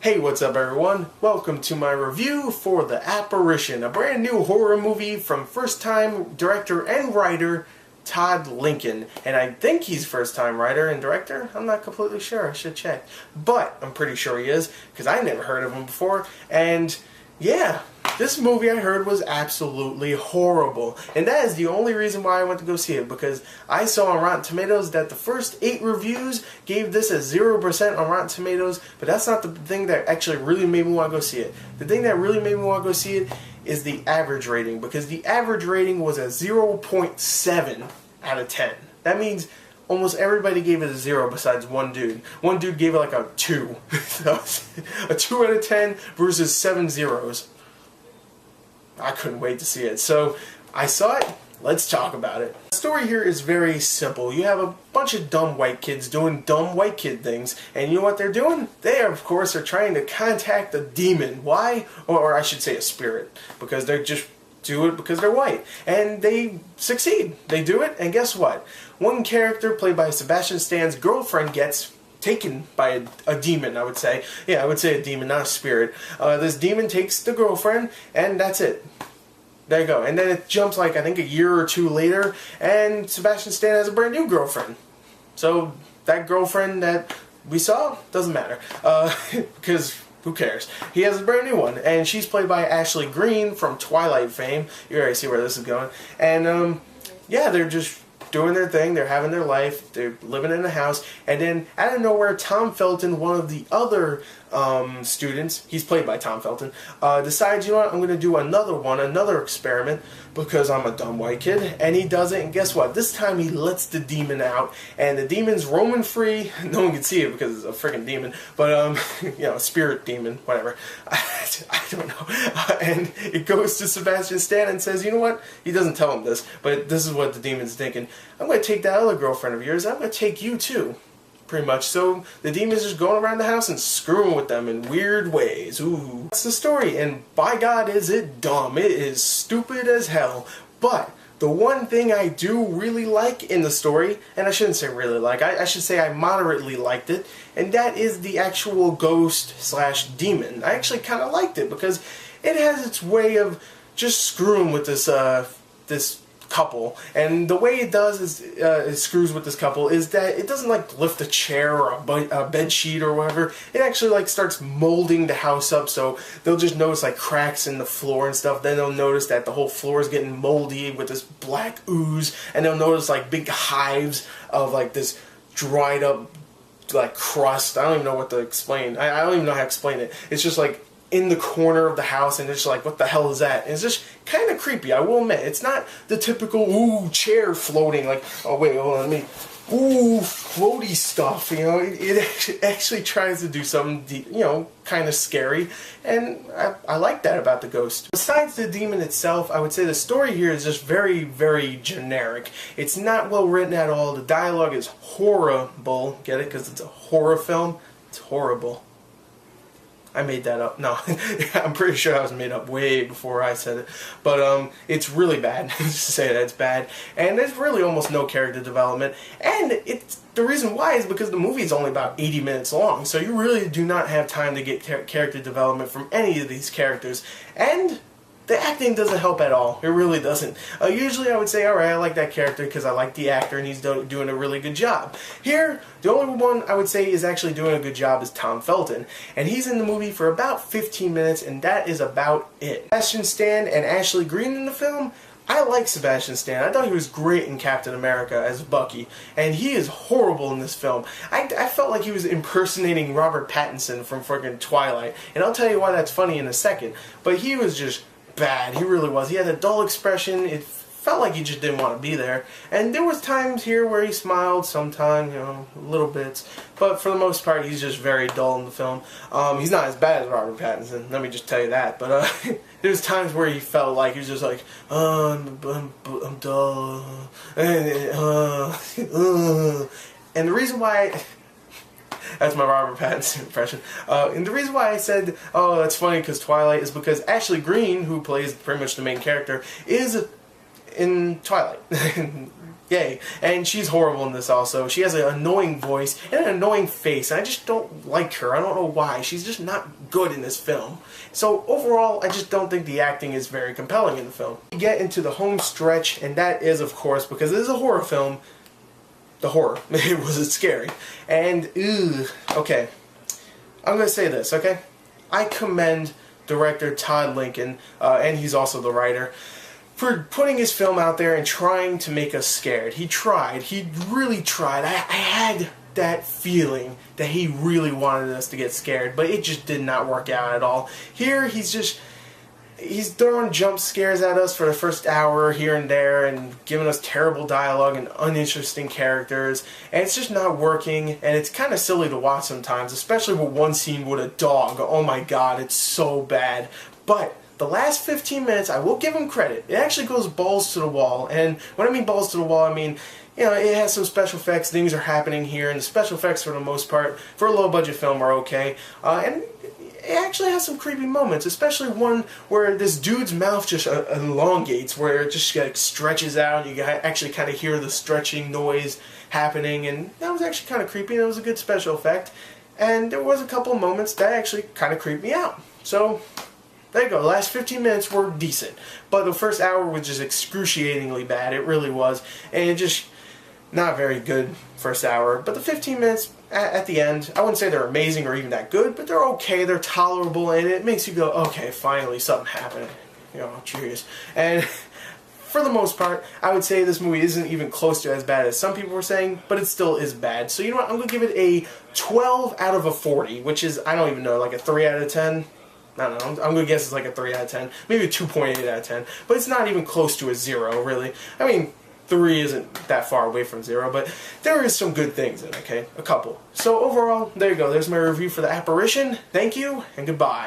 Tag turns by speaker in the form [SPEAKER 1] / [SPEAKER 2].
[SPEAKER 1] Hey, what's up everyone? Welcome to my review for The Apparition, a brand new horror movie from first-time director and writer Todd Lincoln. And I think he's first-time writer and director. I'm not completely sure. I should check. But I'm pretty sure he is, because I never heard of him before. And yeah, this movie I heard was absolutely horrible. And that is the only reason why I went to go see it, because I saw on Rotten Tomatoes that the first 8 reviews gave this a 0% on Rotten Tomatoes, but that's not the thing that actually really made me want to go see it. The thing that really made me want to go see it is the average rating, because the average rating was a 0.7 out of 10. That means almost everybody gave it a 0 besides one dude. One dude gave it like a 2. So, a 2 out of 10 versus 7 zeros. I couldn't wait to see it. So, I saw it. Let's talk about it. The story here is very simple. You have a bunch of dumb white kids doing dumb white kid things. And you know what they're doing? They, of course, are trying to contact a demon. Why? Or I should say a spirit. Because they just do it because they're white. And they succeed. They do it, and guess what? One character, played by Sebastian Stan's girlfriend, gets taken by a demon, I would say. Yeah, I would say a demon, not a spirit. This demon takes the girlfriend, and that's it. There you go. And then it jumps like, I think, a year or two later, and Sebastian Stan has a brand new girlfriend. So, that girlfriend that we saw doesn't matter. Because who cares? He has a brand new one, and she's played by Ashley Greene from Twilight fame. You already see where this is going. And, yeah, they're just doing their thing, they're having their life, they're living in a house, and then out of nowhere, Tom Felton, one of the other students, he's played by Tom Felton, decides, you know what, I'm going to do another experiment, because I'm a dumb white kid, and he does it, and guess what, this time he lets the demon out, and the demon's roaming free. No one can see it because it's a freaking demon, but, you know, spirit demon, whatever, I don't know, and it goes to Sebastian Stan and says, you know what, he doesn't tell him this, but this is what the demon's thinking, I'm going to take that other girlfriend of yours, I'm going to take you too. Pretty much. So the demon's just going around the house and screwing with them in weird ways. Ooh. That's the story, and by God is it dumb. It is stupid as hell. But the one thing I do really like in the story, and I shouldn't say really like, I should say I moderately liked it, and that is the actual ghost slash demon. I actually kind of liked it because it has its way of just screwing with this couple, and the way it does is it screws with this couple is that it doesn't like lift a chair or a bed sheet or whatever. It actually like starts molding the house up, so they'll just notice like cracks in the floor and stuff. Then they'll notice that the whole floor is getting moldy with this black ooze, and they'll notice like big hives of like this dried up like crust. I don't even know what to explain. I don't even know how to explain it. It's just like in the corner of the house, and it's just like, what the hell is that? And it's just kind of creepy, I will admit. It's not the typical, ooh, chair floating, like, oh wait, hold on, let me, ooh, floaty stuff, you know. It actually tries to do something, you know, kind of scary, and I like that about the ghost. Besides the demon itself, I would say the story here is just very, very generic. It's not well written at all. The dialogue is horrible. Get it? Because it's a horror film. It's horrible. I made that up. No, I'm pretty sure that was made up way before I said it. But it's really bad to say that it's bad. And there's really almost no character development. And the reason why is because the movie is only about 80 minutes long. So you really do not have time to get character development from any of these characters. And the acting doesn't help at all. It really doesn't. Usually I would say, alright, I like that character because I like the actor and he's doing a really good job. Here, the only one I would say is actually doing a good job is Tom Felton. And he's in the movie for about 15 minutes, and that is about it. Sebastian Stan and Ashley Greene in the film, I like Sebastian Stan. I thought he was great in Captain America as Bucky, and he is horrible in this film. I felt like he was impersonating Robert Pattinson from freaking Twilight, and I'll tell you why that's funny in a second. But he was just bad. He really was. He had a dull expression. It felt like he just didn't want to be there. And there was times here where he smiled sometimes, you know, little bits. But for the most part, he's just very dull in the film. He's not as bad as Robert Pattinson, let me just tell you that. But there's times where he felt like he was just like, I'm dull. And the reason why... That's my Robert Pattinson impression. And the reason why I said, oh, that's funny because Twilight, is because Ashley Greene, who plays pretty much the main character, is in Twilight. Yay. And she's horrible in this also. She has an annoying voice and an annoying face, and I just don't like her. I don't know why. She's just not good in this film. So overall, I just don't think the acting is very compelling in the film. We get into the home stretch, and that is, of course, because it is a horror film, the horror. It wasn't scary. And, okay. I'm going to say this, okay? I commend director Todd Lincoln, and he's also the writer, for putting his film out there and trying to make us scared. He tried. He really tried. I had that feeling that he really wanted us to get scared, but it just did not work out at all. Here, he's throwing jump scares at us for the first hour here and there and giving us terrible dialogue and uninteresting characters, and it's just not working, and it's kind of silly to watch sometimes, especially with one scene with a dog. Oh my god, it's so bad. But the last 15 minutes, I will give him credit. It actually goes balls to the wall, and when I mean balls to the wall, I mean, you know, it has some special effects, things are happening here, and the special effects for the most part, for a low-budget film, are okay. And it actually has some creepy moments, especially one where this dude's mouth just elongates, where it just like stretches out, and you actually kind of hear the stretching noise happening, and that was actually kind of creepy, and it was a good special effect. And there was a couple moments that actually kind of creeped me out. So there you go. The last 15 minutes were decent, but the first hour was just excruciatingly bad. It really was, and it just not very good first hour. But the 15 minutes at the end, I wouldn't say they're amazing or even that good, but they're okay. They're tolerable, and it makes you go, okay, finally something happened. You know, cheers. And for the most part, I would say this movie isn't even close to as bad as some people were saying, but it still is bad. So you know what? I'm gonna give it a 12 out of a 40, which is, I don't even know, like a 3 out of 10. I don't know, I'm going to guess it's like a 3 out of 10, maybe a 2.8 out of 10, but it's not even close to a 0, really. I mean, 3 isn't that far away from 0, but there is some good things in it, okay? A couple. So overall, there you go. There's my review for The Apparition. Thank you, and goodbye.